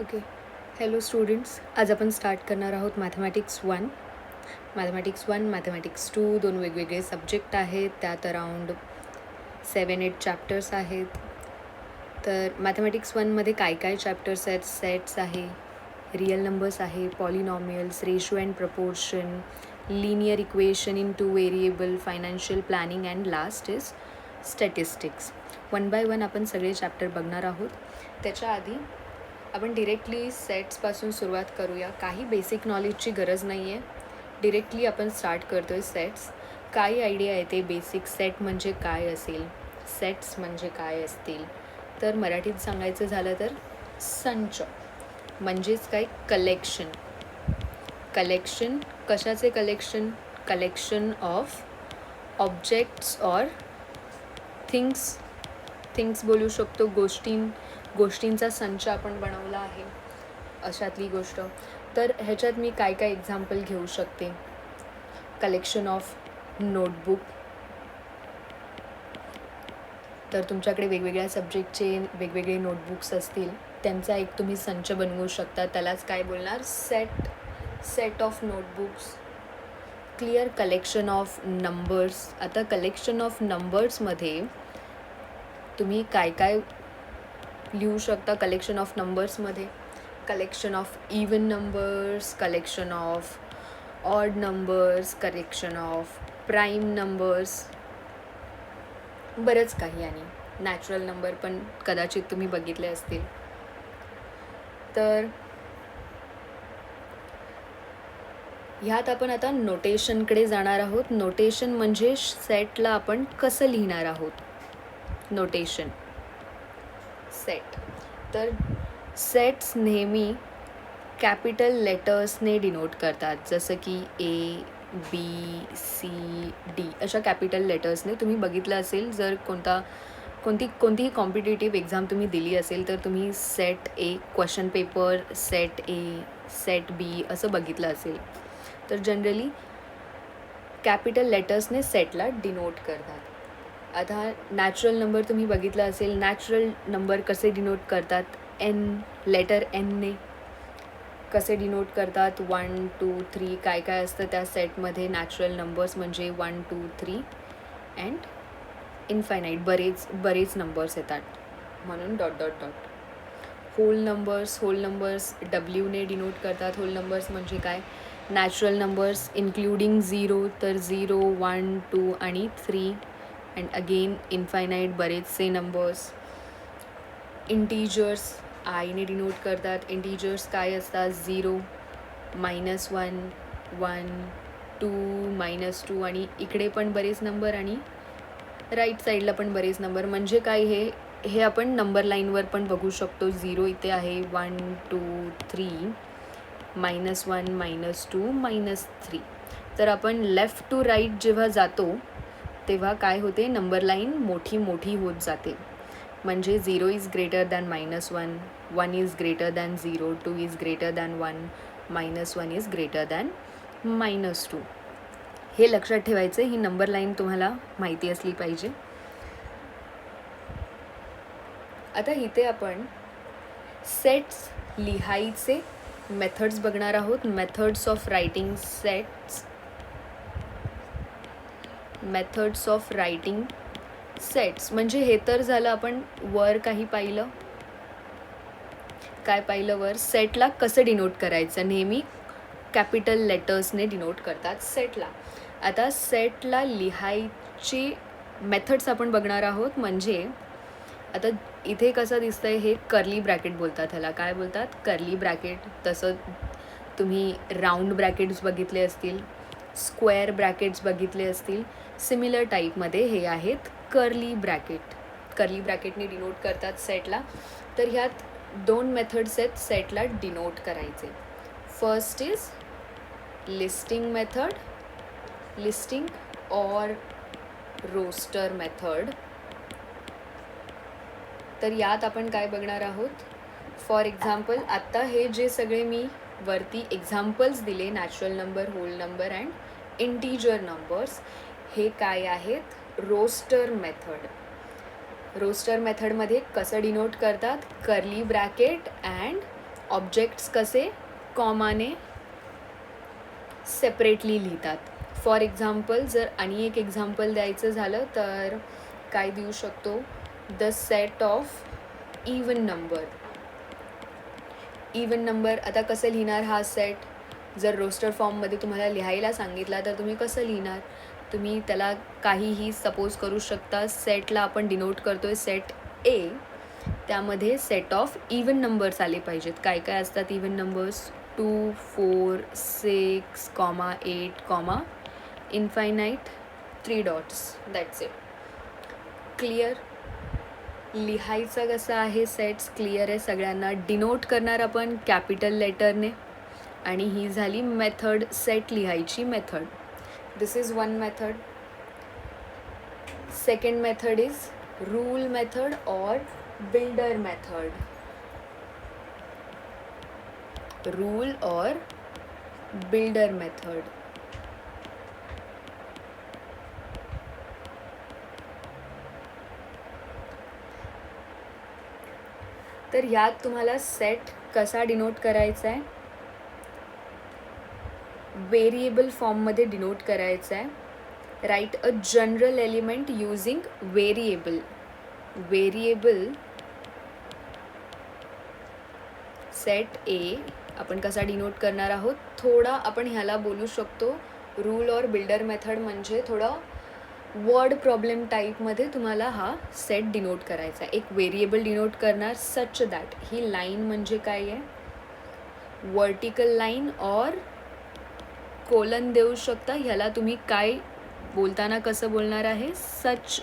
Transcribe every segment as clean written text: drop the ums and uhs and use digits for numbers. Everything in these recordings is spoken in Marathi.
ओके. हॅलो स्टुडंट्स, आज आपण स्टार्ट करणार आहोत मॅथमॅटिक्स 1. मॅथमॅटिक्स 2 दोन वेगवेगळे सब्जेक्ट आहेत. त्यात अराउंड 7-8 चॅप्टर्स आहेत. तर मॅथमॅटिक्स 1मध्ये काय काय चॅप्टर्स आहेत? सेट्स आहे, रियल नंबर्स आहे, polynomials, ratio and proportion, linear equation in 2 variable, financial planning and last is statistics. 1 by 1 आपण सगळे चॅप्टर बघणार आहोत. त्याच्या आधी आपण डिरेक्टली सेट्सपासून सुरुवात करूया. काही बेसिक नॉलेजची गरज नाही आहे. डिरेक्टली आपण स्टार्ट करतो आहे सेट्स. काही आयडिया येते बेसिक सेट म्हणजे काय असेल, सेट्स म्हणजे काय असतील. तर मराठीत सांगायचं झालं तर संच म्हणजेच काय, कलेक्शन. कलेक्शन कशाचे? Collection of objects or things बोलू शकतो. गोष्टींचा संच आपण बनवला आहे, अशातली गोष्ट. तर ह्याच्यात मी काय काय एक्झाम्पल घेऊ शकते? Collection of notebook. तर तुमच्याकडे वेगवेगळ्या सब्जेक्टचे वेगवेगळे नोटबुक्स असतील, त्यांचा एक तुम्ही संच बनवू शकता. त्यालाच काय बोलणार? Set of notebooks. Clear. Collection of numbers. आता कलेक्शन ऑफ नंबर्समध्ये तुम्ही काय काय लिहू शकता? कलेक्शन ऑफ नंबर्समध्ये collection of even numbers, collection of odd numbers, collection of prime numbers, बरंच काही. आणि नॅचरल नंबर पण कदाचित तुम्ही बघितले असतील. तर ह्यात आपण आता नोटेशनकडे जाणार आहोत. नोटेशन म्हणजे सेटला आपण कसं लिहिणार आहोत. Notation set. तर सेट्स नेहमी कॅपिटल लेटर्सने डिनोट करतात, जसं की ABCD अशा कॅपिटल लेटर्सने. तुम्ही बघितलं असेल, जर कोणतीही कॉम्पिटेटिव्ह एक्झाम तुम्ही दिली असेल तर तुम्ही set A question paper, set A, set B असं बघितलं असेल. तर जनरली कॅपिटल लेटर्सने सेटला डिनोट करतात. आता नॅचरल नंबर तुम्ही बघितलं असेल. नॅचरल नंबर कसे डिनोट करतात? लेटर Nने कसे डिनोट करतात? 1, 2, 3 काय काय असतं त्या सेटमध्ये? नॅचरल नंबर्स म्हणजे 1, 2, 3 अँड इन्फायनाईट, बरेच नंबर्स येतात, म्हणून dot dot dot. Whole numbers Wने डिनोट करतात. होल नंबर्स म्हणजे काय? नॅचरल नंबर्स इन्क्लुडिंग 0, तर 0, 1, 2 आणि 3 अँड अगेन इन्फायनाईट, बरेचसे नंबर्स. इंटीजर्स आयने डिनोट करतात. इंटीजर्स काय असतात? 0, -1, 1, 2, -2 आणि इकडे पण बरेच नंबर आणि राईट साईडला पण बरेच नंबर. म्हणजे काय, हे आपण नंबर लाईनवर पण बघू शकतो. 0 इथे आहे, 1, 2, 3, -1, -2, -3. तर आपण लेफ्ट टू राईट जेव्हा जातो तेव्हा काय होते? नंबर लाईन मोठी होत जाते. म्हणजे 0 is greater than -1, 1 is greater than 0, 2 is greater than 1, -1 is greater than -2. हे लक्षात ठेवायचं. ही नंबर लाईन तुम्हाला माहिती असली पाहिजे. आता इथे आपण सेट्स लिहायचे मेथड्स बघणार आहोत. Methods of writing sets. Methods of writing sets म्हणजे हे तर झालं, आपण वर काही पाहिलं. काय पाहिलं वर? सेटला कसं डिनोट करायचं? नेहमी कॅपिटल लेटर्सने डिनोट करतात सेटला. आता सेटला लिहायची मेथड्स आपण बघणार आहोत. म्हणजे आता इथे कसं दिसतंय, हे कर्ली ब्रॅकेट बोलतात ह्याला. काय बोलतात? Curly bracket. तसं तुम्ही राऊंड ब्रॅकेट्स बघितले असतील, स्क्वेअर ब्रॅकेट्स बघितले असतील. सिमिलर टाईपमध्ये हे आहेत कर्ली ब्रॅकेट. कर्ली ब्रॅकेटने डिनोट करतात सेटला. तर ह्यात 2 मेथड्स आहेत सेटला डिनोट करायचे. First is listing method, listing और रोस्टर मेथड. तर यात आपण काय बघणार आहोत? फॉर एक्झाम्पल, आत्ता हे जे सगळे मी वरती एक्झाम्पल्स दिले, natural number, whole number and integer numbers, हे काय आहेत? Roster method. रोस्टर मेथडमध्ये कसं डिनोट करतात? कर्ली ब्रॅकेट अँड ऑब्जेक्ट्स कसे कॉमाने सेपरेटली लिहितात. फॉर एक्झाम्पल जर आणि एक एक्झाम्पल द्यायचं झालं तर काय देऊ शकतो, the set of even number. Even number आता कसं लिहिणार हा सेट, जर रोस्टर फॉर्ममध्ये तुम्हाला लिहायला सांगितला तर तुम्ही कसं लिहिणार, तुम्ही त्याला काहीही सपोज करू शकता. सेटला आपण डिनोट करतो आहे सेट ए, त्यामध्ये सेट ऑफ इवन नंबर्स आले पाहिजेत. काय काय असतात even numbers, 2, 4, 6, 8, infinite, 3 dots, that's it. Clear. लिहायचं कसं आहे सेट्स क्लिअर आहे सगळ्यांना. डिनोट करणार आपण कॅपिटल लेटरने, आणि ही झाली मेथड, सेट लिहायची method. This is one method. Second method is rule method और बिल्डर मेथड. रूल और बिल्डर मेथड. तर ह्यात तुम्हाला सेट कसा डिनोट करायचा आहे, व्हेरिएबल फॉर्ममध्ये डिनोट करायचा आहे. Right a general element using variable. Variable set ए आपण कसा डिनोट करणार आहोत, थोडा आपण ह्याला बोलू शकतो रूल और बिल्डर मेथड, म्हणजे थोडा वर्ड प्रॉब्लेम टाईपमध्ये तुम्हाला हा सेट डिनोट करायचा. एक व्हेरिएबल डिनोट करणार सच दॅट, ही लाईन म्हणजे काय आहे, वर्टिकल लाईन और कोलन देऊ शकता. ह्याला तुम्ही काय बोलताना कसं बोलणार आहे, सच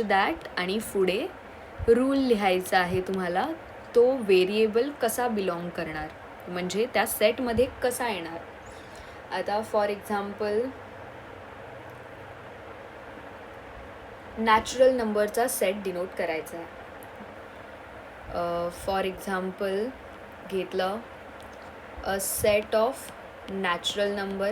दॅट, आणि पुढे रूल लिहायचा आहे तुम्हाला. तो व्हेरिएबल कसा बिलॉंग करणार, म्हणजे त्या सेटमध्ये कसा येणार. आता फॉर एक्झाम्पल नॅचरल नंबरचा सेट डिनोट करायचा आहे. फॉर एक्झाम्पल घेतलं अ सेट ऑफ नॅचरल नंबर.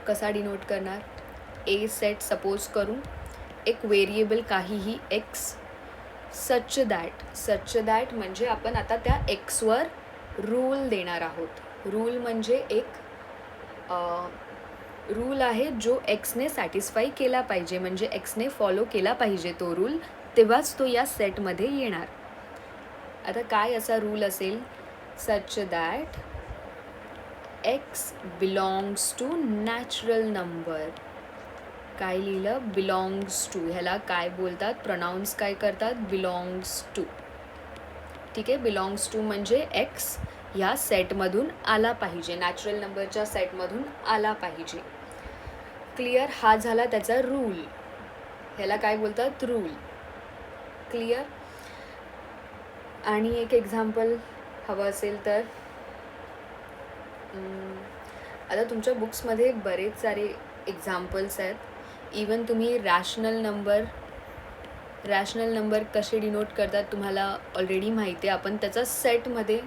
कसा डिनोट करणार, ए सेट सपोज करू, एक व्हेरिएबल काहीही एक्स, सच दॅट म्हणजे आपण आता त्या एक्सवर रूल देणार आहोत. रूल म्हणजे एक रूल आहे जो एक्सने सॅटिस्फाय केला पाहिजे, म्हणजे एक्सने फॉलो केला पाहिजे तो रूल, तेव्हाच तो या सेटमध्ये येणार. आता काय असा रूल असेल, such that x belongs to natural number. काय लिहिलं, बिलॉंग्स टू. ह्याला काय बोलतात, प्रोनाउन्स काय करतात, बिलॉंग्स टू. ठीक आहे, बिलॉंग्स टू म्हणजे एक्स ह्या सेटमधून आला पाहिजे, नॅचरल नंबरच्या सेटमधून आला पाहिजे. क्लिअर. हा झाला त्याचा रूल, ह्याला काय बोलतात, रूल. क्लिअर. आणि एक एक्झाम्पल हवं असेल तर आता तुमच्या बुक्समध्ये बरेच सारे एक्झाम्पल्स आहेत. इवन तुम्ही रॅशनल नंबर कसे डिनोट करतात तुम्हाला ऑलरेडी माहिती आहे. आपण त्याचा सेटमध्ये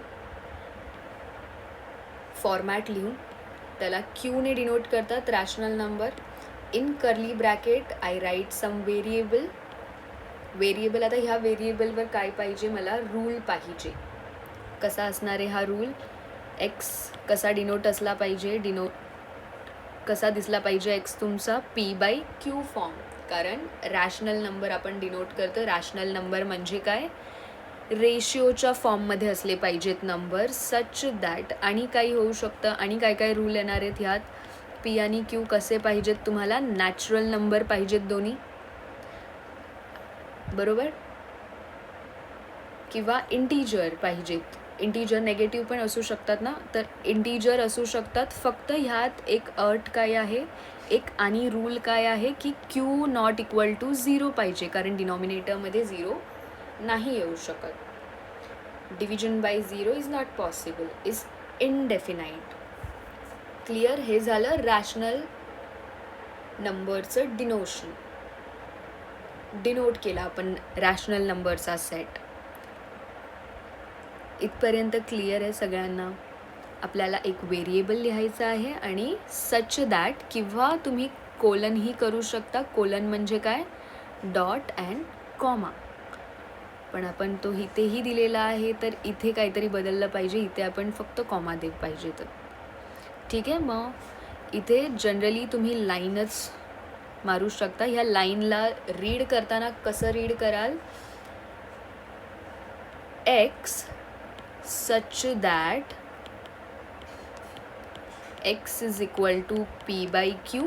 फॉर्मॅट लिहून त्याला क्यूने डिनोट करतात rational number. In curly bracket I write some variable. आता ह्या व्हेरिएबलवर काय पाहिजे, मला रूल पाहिजे. कसा असणार आहे हा रूल, एक्स कसा डिनोट असला पाहिजे, कसा दिसला पाहिजे एक्स तुमचा, P/Q फॉर्म. कारण रॅशनल नंबर आपण डिनोट करतो. रॅशनल नंबर म्हणजे काय, रेशिओच्या फॉर्ममध्ये असले पाहिजेत नंबर, सच दॅट. आणि काही होऊ शकतं, आणि काय काय रूल येणार आहेत ह्यात, P आणि Q कसे पाहिजेत तुम्हाला, नॅचरल नंबर पाहिजेत दोन्ही, बरोबर, किंवा इंटीजर पाहिजेत. इंटीजर नेगेटिव्ह पण असू शकतात ना, तर इंटीजर असू शकतात. फक्त ह्यात एक अट काय आहे, एक आणि रूल काय आहे की Q नॉट इक्वल टू 0 पाहिजे, कारण डिनॉमिनेटरमध्ये 0 नाही येऊ शकत. Division by 0 is not possible, is indefinite. Clear. हे झालं रॅशनल नंबरचं डिनोट केला आपण रॅशनल नंबरचा सेट. इथपर्यंत क्लिअर आहे सगळ्यांना. आपल्याला एक व्हेरिएबल लिहायचा आहे आणि सच दॅट, किंवा तुम्ही कोलनही करू शकता. कोलन म्हणजे काय, डॉट अँड कॉमा. पण आपण तो इथेही दिलेला आहे, तर इथे काहीतरी बदललं पाहिजे. इथे आपण फक्त कॉमा दिलं पाहिजे. तर ठीक आहे. मग इथे जनरली तुम्ही लाईनच मारू शकता. ह्या लाईनला रीड करताना कसं रीड कराल, x such that x is equal to p by q.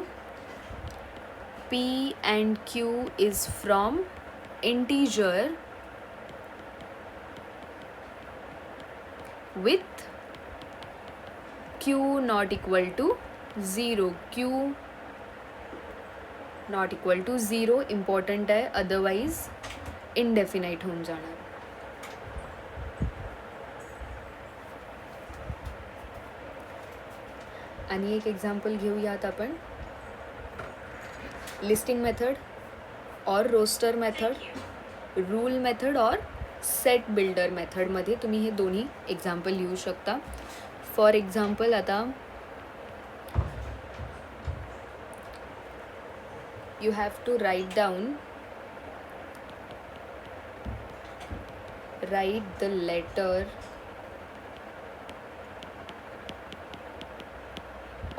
P and q is from integer with q not equal to 0. q not equal to 0 important आहे, otherwise indefinite होऊन जाणार. आणि एक एक्झाम्पल घेऊयात आपण. लिस्टिंग मेथड और रोस्टर मेथड, रूल मेथड और सेट बिल्डर मेथडमध्ये तुम्ही हे दोन्ही एक्झाम्पल लिहू शकता. फॉर एक्झाम्पल आता you have to write the letter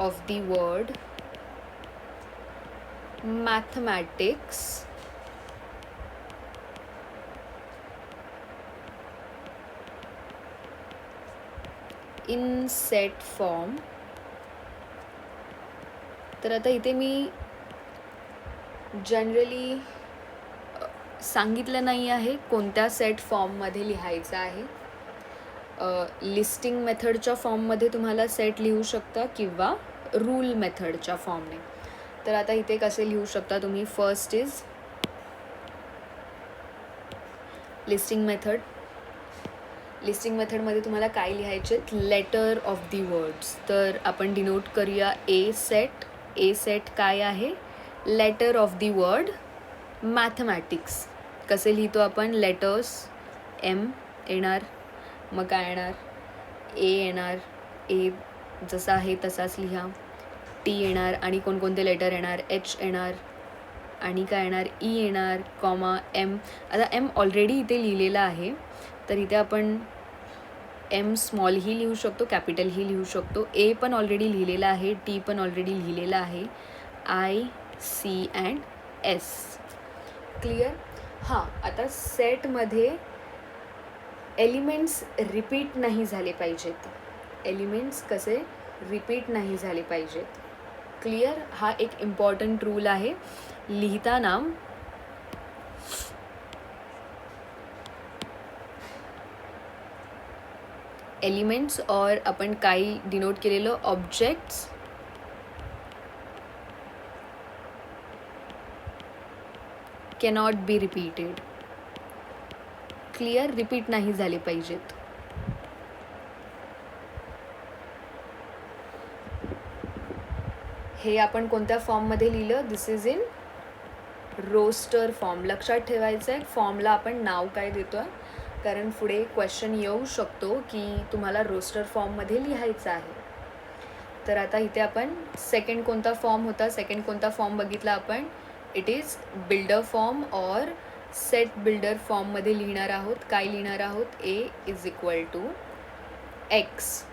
of the word mathematics in set form. तर आता इथे मी जनरली सांगितलं नाही आहे कोणत्या सेट फॉर्ममध्ये लिहायचं आहे. लिस्टिंग मेथडच्या फॉर्ममध्ये तुम्हाला सेट लिहू शकता किंवा रूल मेथडच्या फॉर्मने. तर आता इथे कसे लिहू शकता तुम्ही. First is listing method. Listing मेथडमध्ये तुम्हाला काय लिहायचे, लेटर ऑफ दी वर्ड्स. तर आपण डिनोट करूया ए सेट. ए सेट काय आहे, letter of the word mathematics. कसे लिहितो आपण, लेटर्स एम येणार, मग काय येणार, ए येणार, ए जसा आहे तसाच लिहा. टी येणार आणि कोणकोणते लेटर येणार, एच येणार आणि काय येणार, ई येणार, कॉमा एम. आता एम ऑलरेडी इथे लिहिलेला आहे, तर इथे आपण एम स्मॉलही लिहू शकतो, कॅपिटलही लिहू शकतो. ए पण ऑलरेडी लिहिलेला आहे, टी पण ऑलरेडी लिहिलेला आहे, I C and S. Clear. हां, आता सेटमध्ये एलिमेंट्स रिपीट नाही झाले पाहिजेत. एलिमेंट्स कसे रिपीट नाही झाले पाहिजेत. क्लिअर. हा एक इम्पॉर्टंट रूल आहे. लिहिताना एलिमेंट्स और आपण काही डिनोट केलेलं objects cannot be repeated. Clear. Repeat नाही झाले पाहिजेत. हे आपण कोणत्या फॉर्ममध्ये लिहिलं, दिस इज इन रोस्टर फॉर्म. लक्षात ठेवायचं आहे फॉर्मला आपण नाव काय देतो आहे, कारण पुढे क्वेश्चन येऊ शकतो की तुम्हाला रोस्टर फॉर्ममध्ये लिहायचं आहे. तर आता इथे आपण सेकंड कोणता फॉर्म होता, सेकंड कोणता फॉर्म बघितला आपण, इट इज बिल्डर फॉर्म और सेट बिल्डर फॉर्ममध्ये लिहिणार आहोत. काय लिहिणार आहोत, A is equal to x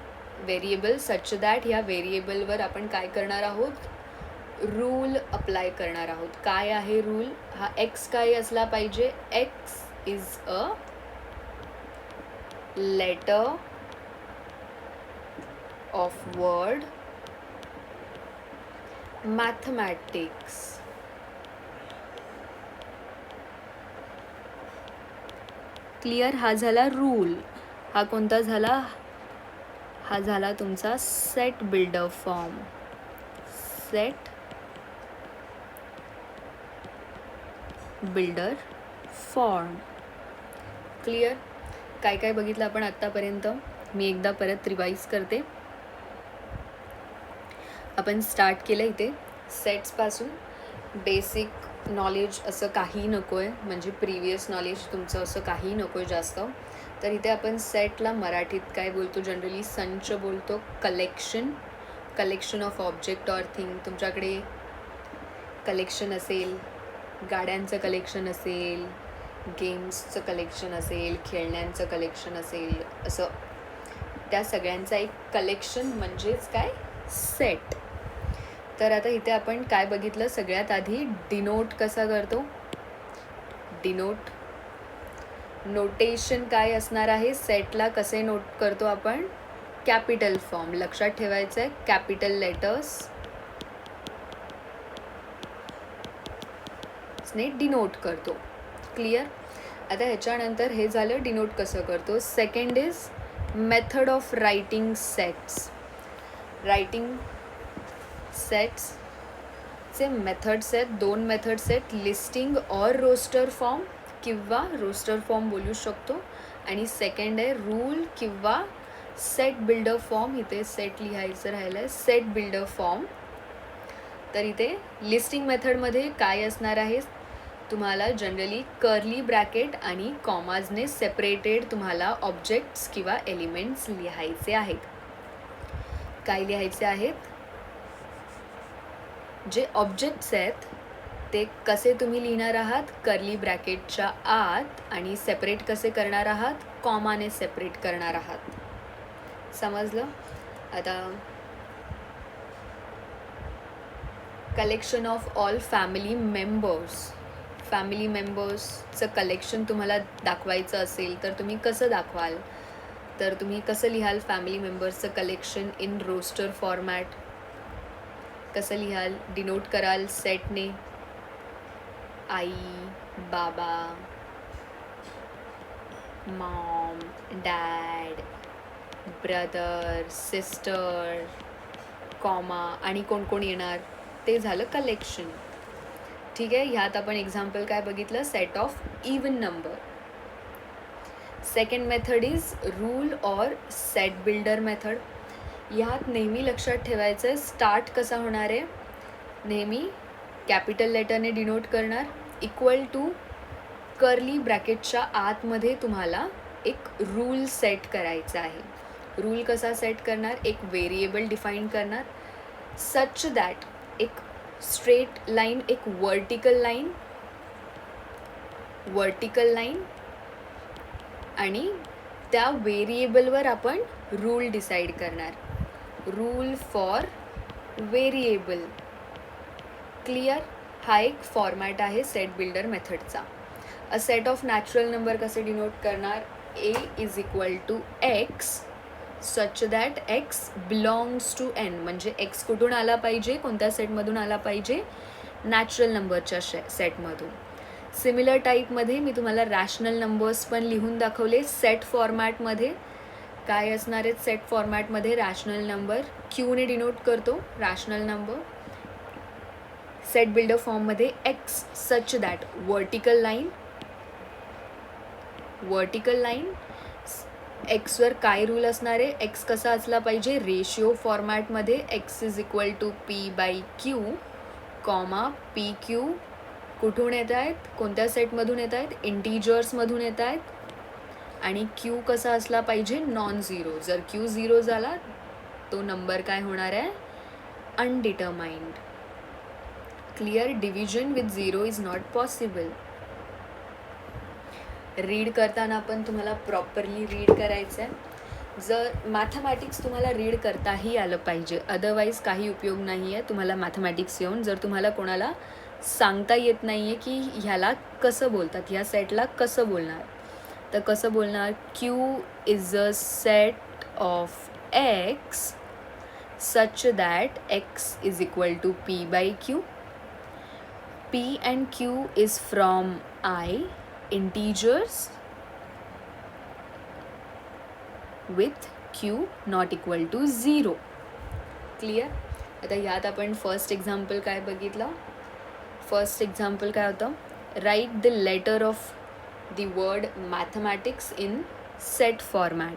variable such that. ह्या व्हेरिएबलवर आपण काय करणार आहोत, रूल अप्लाय करणार आहोत. काय आहे रूल, हा एक्स काय असला पाहिजे, X is a letter of word mathematics. Clear. हा झाला रूल. हा कोणता झाला, हा झाला तुमचा set builder form. Set builder form. Clear. काय काय बघितलं आपण आत्तापर्यंत, मी एकदा परत रिवाईज करते. आपण स्टार्ट केलं इथे सेट्सपासून. बेसिक नॉलेज असं काही नको आहे, म्हणजे प्रिव्हियस नॉलेज तुमचं असं काही नको आहे जास्त. तर इथे आपण सेटला मराठीत काय बोलतो, जनरली संच बोलतो. Collection of object or thing. तुमच्याकडे कलेक्शन असेल, गाड्यांचं कलेक्शन असेल, गेम्सचं कलेक्शन असेल, खेळण्यांचं कलेक्शन असेल, असं त्या सगळ्यांचा एक कलेक्शन म्हणजेच काय, सेट. तर आता इथे आपण काय बघितलं, सगळ्यात आधी डिनोट कसा करतो, डिनोट नोटेशन काय असणार आहे, सेटला कसे नोट करतो आपण, कॅपिटल फॉर्म. लक्षात ठेवायचं आहे, कॅपिटल लेटर्स ने डिनोट करतो. क्लिअर. आता ह्याच्यानंतर हे झालं डिनोट कसं करतो. Second is method of writing sets. Writing सेट्सचे मेथड्स आहेत, 2 मेथड्स आहेत, लिस्टिंग और रोस्टर फॉर्म किंवा रोस्टर फॉर्म बोलू शकतो. आणि सेकंड आहे रूल किंवा सेट बिल्डर फॉर्म. इथे सेट लिहायचं राहिलं आहे, सेट बिल्डर फॉर्म. तर इथे लिस्टिंग मेथडमध्ये काय असणार आहे, तुम्हाला जनरली कर्ली ब्रॅकेट आणि कॉमाजने सेपरेटेड तुम्हाला ऑब्जेक्ट्स किंवा एलिमेंट्स लिहायचे आहेत. काय लिहायचे आहेत, जे ऑब्जेक्ट्स आहेत ते कसे तुम्ही लिहिणार आहात, कर्ली ब्रॅकेटच्या आत, आणि सेपरेट कसे करणार आहात, कॉमाने सेपरेट करणार आहात. समजलं. आता collection of all family members. फॅमिली मेंबर्सचं कलेक्शन तुम्हाला दाखवायचं असेल तर तुम्ही कसं दाखवाल, तर तुम्ही कसं लिहाल फॅमिली मेंबर्सचं कलेक्शन इन रोस्टर फॉर्मॅट. कसं लिहाल, डिनोट कराल सेटने, आई, बाबा, mom, dad, brother, sister, comma, आणि कोण कोण येणार, ते झालं कलेक्शन. ठीक आहे. ह्यात आपण एक्झाम्पल काय बघितलं, set of even number. Second method is rule और सेट बिल्डर मेथड. ह्यात नेहमी लक्षात ठेवायचं आहे, स्टार्ट कसा होणार आहे, नेहमी कॅपिटल लेटरने डिनोट करणार, इक्वल टू कर्ली ब्रॅकेटच्या आतमध्ये तुम्हाला एक रूल सेट करायचा आहे. रूल कसा सेट करणार, एक व्हेरिएबल डिफाईन करणार, सच दॅट एक स्ट्रेट लाईन, एक वर्टिकल लाईन आणि त्या व्हेरिएबलवर आपण रूल डिसाईड करणार. Rule for variable. क्लिअर. हा एक फॉर्मॅट आहे सेट बिल्डर मेथडचा. A set of natural number कसे डिनोट करणार, A is equal to x such that x belongs to N. म्हणजे एक्स कुठून आला पाहिजे, कोणत्या सेटमधून आला पाहिजे, नॅचरल नंबरच्या सेटमधून. सिमिलर टाईपमध्ये मी तुम्हाला रॅशनल नंबर्स पण लिहून दाखवले सेट फॉर्मॅटमध्ये. काय असणार आहेत सेट फॉर्मॅटमध्ये, रॅशनल नंबर क्यूने डिनोट करतो रॅशनल नंबर. सेट बिल्डर फॉर्ममध्ये x such that vertical line. एक्सवर काय रूल असणार आहे, एक्स कसा असला पाहिजे, रेशिओ फॉर्मॅटमध्ये, x is equal to P by q, comma p q कुठून येत आहेत, कोणत्या सेटमधून येत आहेत, इंटिजर्समधून येत आहेत. आणि क्यू कसा असला पाहिजे, नॉन झिरो. जर क्यू झिरो झाला तो नंबर काय होणार आहे, undetermined. Clear. Division with zero is not possible. Read करताना पण तुम्हाला प्रॉपरली रीड करायचं आहे. जर मॅथमॅटिक्स तुम्हाला रीड करताही आलं पाहिजे, अदरवाईज काही उपयोग नाही आहे तुम्हाला मॅथमॅटिक्स येऊन. जर तुम्हाला कोणाला सांगता येत नाही आहे की ह्याला कसं बोलतात, ह्या सेटला कसं बोलणार, तर कसं बोलणार, Q is a set of X such that X is equal to P by Q. P and Q is from I integers with q not equal to 0. Clear. आता यात आपण फर्स्ट एक्झाम्पल काय बघितलं, फर्स्ट एक्झाम्पल काय होतं, write the letter of the word mathematics in set format.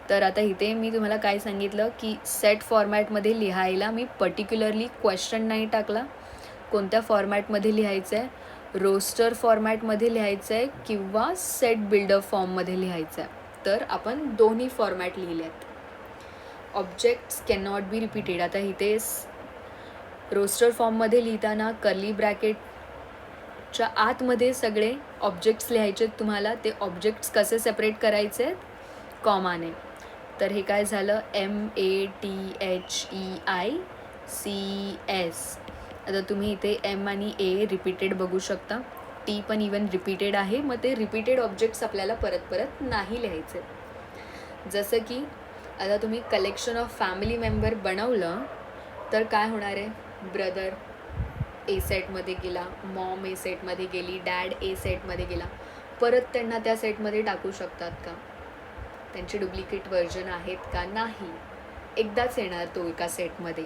तर आता इथे मी तुम्हाला काय सांगितलं की सेट फॉर्मॅटमध्ये लिहायला मी पर्टिक्युलरली क्वेश्चन नाही टाकला. कोणत्या फॉर्मॅटमध्ये लिहायचं आहे, रोस्टर फॉर्मॅटमध्ये लिहायचं आहे किंवा सेट बिल्डर फॉर्ममध्ये लिहायचं आहे. तर आपण दोन्ही फॉर्मॅट लिहिले आहेत. Objects can not be repeated. आता इथे रोस्टर फॉर्ममध्ये लिहिताना कर्ली ब्रॅकेटच्या आतमध्ये सगळे ऑब्जेक्ट्स लिहायचे आहेत तुम्हाला. ते ऑब्जेक्ट्स कसे सेपरेट करायचे आहेत? कॉमाने. तर हे काय झालं? MATHEICS. आता तुम्ही इथे M आणि A रिपीटेड बघू शकता. T पण इवन रिपीटेड आहे. मग ते रिपीटेड ऑब्जेक्ट्स आपल्याला परत परत नाही लिहायचे. जसं की आता तुम्ही कलेक्शन ऑफ फॅमिली मेंबर बनवलं तर काय होणार आहे? ब्रदर A सेटमध्ये गेला, मॉम A सेटमध्ये गेली, डॅड A सेटमध्ये गेला. परत त्यांना त्या सेटमध्ये टाकू शकतात का? त्यांचे डुप्लिकेट व्हर्जन आहेत का? नाही. एकदाच येणार तो एका सेटमध्ये.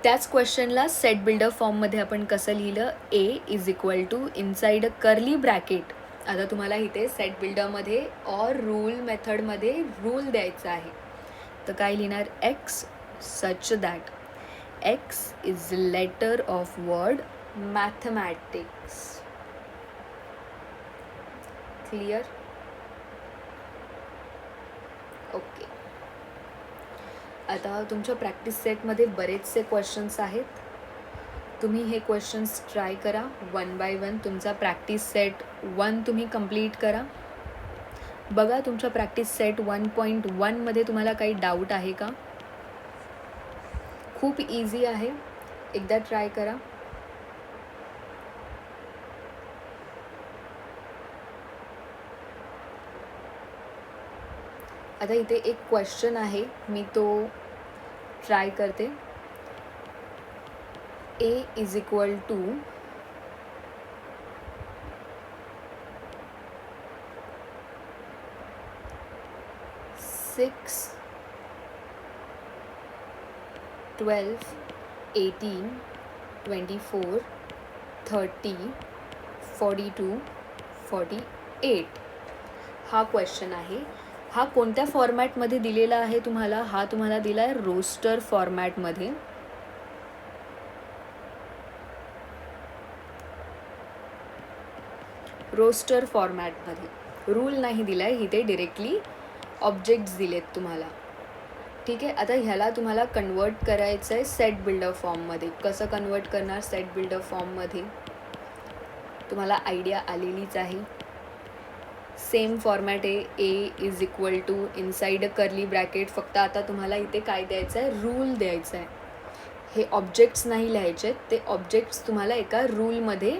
त्याच क्वेश्चनला सेट बिल्डर फॉर्ममध्ये आपण कसं लिहिलं? A is equal to inside a curly bracket. आता तुम्हाला इथे सेट बिल्डरमध्ये ऑर रूल मेथडमध्ये रूल द्यायचा आहे. तर काय लिहिणार? X such that X is letter of word mathematics. Clear? Okay. आता तुमच्या प्रॅक्टिस सेटमध्ये बरेचसे क्वेश्चन्स आहेत. तुम्ही हे क्वेश्चन्स ट्राय करा 1 बाय 1. तुमचा प्रॅक्टिस सेट 1 तुम्ही कंप्लीट करा. बघा तुमच्या प्रॅक्टिस सेट 1.1मध्ये तुम्हाला काही डाऊट आहे का? खूप इझी आहे. एकदा ट्राय करा. आता इथे एक क्वेश्चन आहे, मी तो ट्राय करते. A इज इक्वल टू 6, 12, 18, 24, 30, 42, 48 हा क्वेश्चन आहे. हा कोणत्या फॉर्मॅटमध्ये दिलेला आहे तुम्हाला? हा तुम्हाला दिला आहे रोस्टर फॉर्मॅटमध्ये. रोस्टर फॉर्मॅटमध्ये रूल नाही दिला आहे, इथे डिरेक्टली ऑब्जेक्ट्स दिलेत तुम्हाला. ठीक आहे. आता ह्याला तुम्हाला कन्वर्ट करायचं आहे सेट बिल्डर फॉर्ममध्ये. कसं कन्वर्ट करणार सेट बिल्डर फॉर्ममध्ये? तुम्हाला आयडिया आलेलीच आहे. सेम फॉर्मॅट आहे. A is equal to inside a curly bracket. फक्त आता तुम्हाला इथे काय द्यायचं आहे? रूल द्यायचं आहे. हे ऑब्जेक्ट्स नाही लिहायचे, ते ऑब्जेक्ट्स तुम्हाला एका रूलमध्ये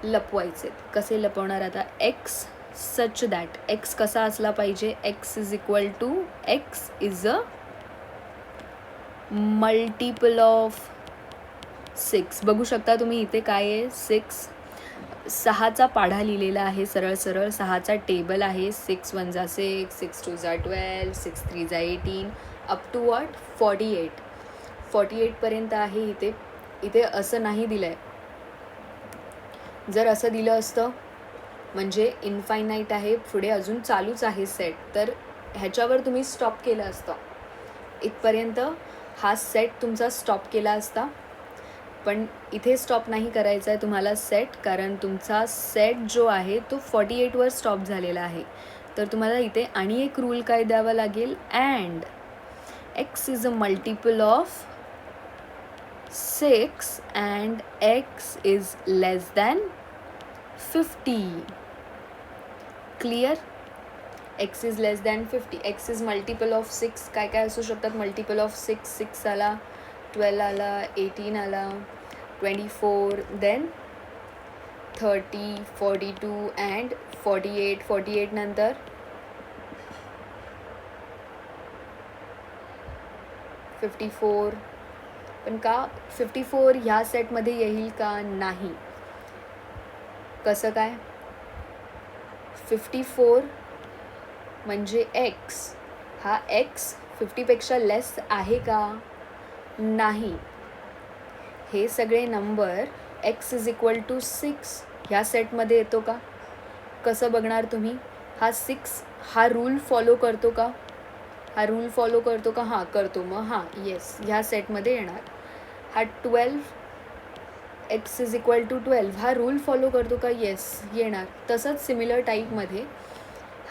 लपवायचे. कसे लपवणार? आता X सच दॅट X कसा असला पाहिजे? X is equal to X is a multiple of 6. बघू शकता तुम्ही इथे काय आहे? 6. 6चा पाढा लिहिलेला आहे सरळ सरळ. 6चा टेबल आहे. 6 1 जा 6, 6 2 जा 12, 6 3 जा 18 अप टू वॉट? 48. 48 पर्यंत आहे इथे. इथे असं नाही दिलं आहे. जर असं दिलं असतं म्हणजे इनफायनाईट आहे, पुढे अजून चालूच आहे सेट, तर ह्याच्यावर तुम्ही स्टॉप केलं असतं. इथपर्यंत हा सेट तुमचा स्टॉप केला असता. पण इथे स्टॉप नाही करायचा आहे तुम्हाला सेट, कारण तुमचा सेट जो आहे तो 48वर स्टॉप झालेला आहे. तर तुम्हाला इथे आणि एक रूल काय द्यावा लागेल? And X is a multiple of 6 and X is less than 50. Clear? X is less than 50. X is multiple of 6. काय काय असू शकतात मल्टिपल ऑफ 6? 6 आला, 12 आला, 18 आला, 24, देन 30, 42 अँड 48. 48 नंतर 54. पण का 54 ह्या सेटमध्ये येईल का? नाही. कसं काय? 54 म्हणजे X. हा X 50पेक्षा लेस आहे का? नाही. हे सगळे number X is equal to 6 ह्या सेटमध्ये येतो का? कसं बघणार तुम्ही? हा 6 हा रूल फॉलो करतो का? हा रूल फॉलो करतो का? हां करतो. मग हां येस ह्या सेटमध्ये येणार. हा 12 X इज इक्वल टू 12 हा रूल फॉलो करतो का? येस येणार. तसंच सिमिलर टाईपमध्ये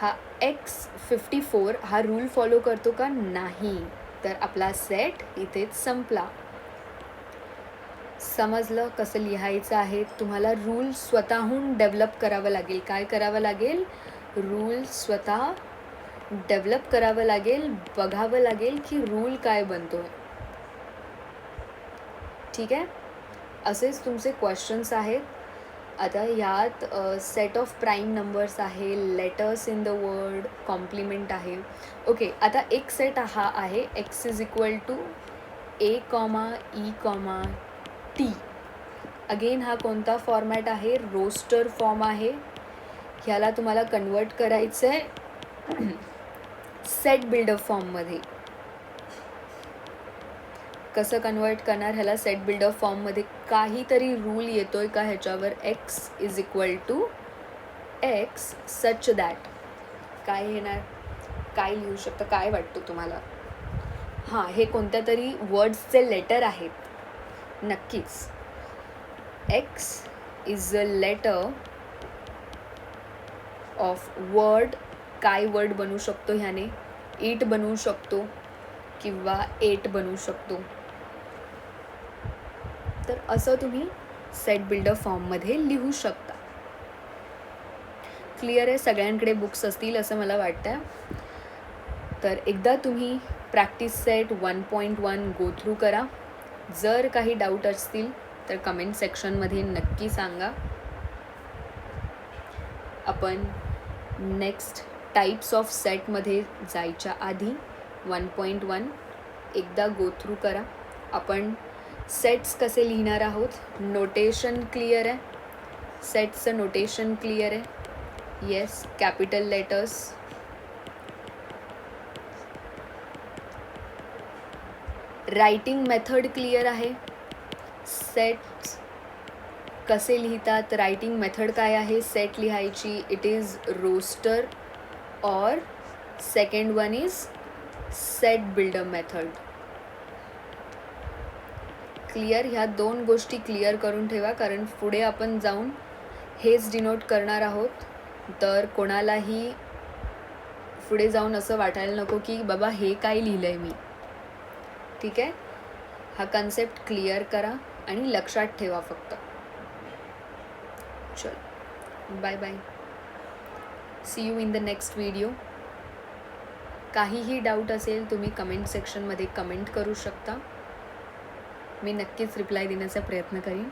हा X 54 हा रूल फॉलो करतो का? नाही. तर आपला सेट इथेच संपला. समजलं कसं लिहायचं आहे. तुम्हाला रूल स्वतःहून डेव्हलप करावं लागेल. काय करावं लागेल? रूल स्वतः डेव्हलप करावं लागेल. बघावं लागेल की रूल काय बनतोय. ठीक आहे. असेच तुमचे क्वेश्चन्स आहेत. आता यात सेट ऑफ प्राईम नंबर्स आहे, letters in the word, complement आहे. ओके, आता एक सेट हा आहे X is equal to A comma E comma T. Again हा कोणता फॉर्मॅट आहे? रोस्टर फॉर्म आहे. ह्याला तुम्हाला कन्वर्ट करायचं आहे सेट बिल्डअप फॉर्ममध्ये. कसं कन्वर्ट करणार ह्याला सेट बिल्डअप फॉर्ममध्ये? काहीतरी रूल येतोय का ह्याच्यावर? X is equal to x such that. काय येणार? काय लिहू शकतं? काय वाटतं तुम्हाला? हां, हे कोणत्या तरी वर्ड्सचे लेटर आहेत. नक्कीच. X is a letter of word. काय वर्ड बनू शकतो ह्याने? इट बनवू शकतो किंवा एट बनवू शकतो. तर असं तुम्ही सेट बिल्डर फॉर्ममध्ये लिहू शकता. क्लिअर आहे? सगळ्यांकडे बुक्स असतील असं मला वाटतं. तर एकदा तुम्ही प्रॅक्टिस सेट 1.1 गो थ्रू करा. जर काही डाऊट असतील तर कमेंट सेक्शनमध्ये नक्की सांगा. आपण नेक्स्ट टाईप्स ऑफ सेटमध्ये जायच्या आधी 1.1 एकदा गो थ्रू करा. आपण सेट्स कसे लिहिणार आहोत? नोटेशन क्लिअर आहे? सेट्सचं नोटेशन क्लिअर आहे? Yes. Capital letters, writing method clear आहे? सेट्स कसे लिहितात? रायटिंग मेथड काय आहे सेट लिहायची? इट इज रोस्टर और second one is set builder method. Clear? ह्या दोन गोष्टी क्लिअर करून ठेवा, कारण पुढे आपण जाऊन हेच डिनोट करणार आहोत. तर कोणालाही पुढे जाऊन असं वाटायला नको की बाबा हे काय लिहिलं आहे मी. ठीक आहे? हा कन्सेप्ट क्लिअर करा आणि लक्षात ठेवा फक्त. चल, bye bye. See you in the next video. काहीही डाऊट असेल तुम्ही कमेंट सेक्शनमध्ये कमेंट करू शकता. मी नक्कीच रिप्लाय देण्याचा प्रयत्न करीन.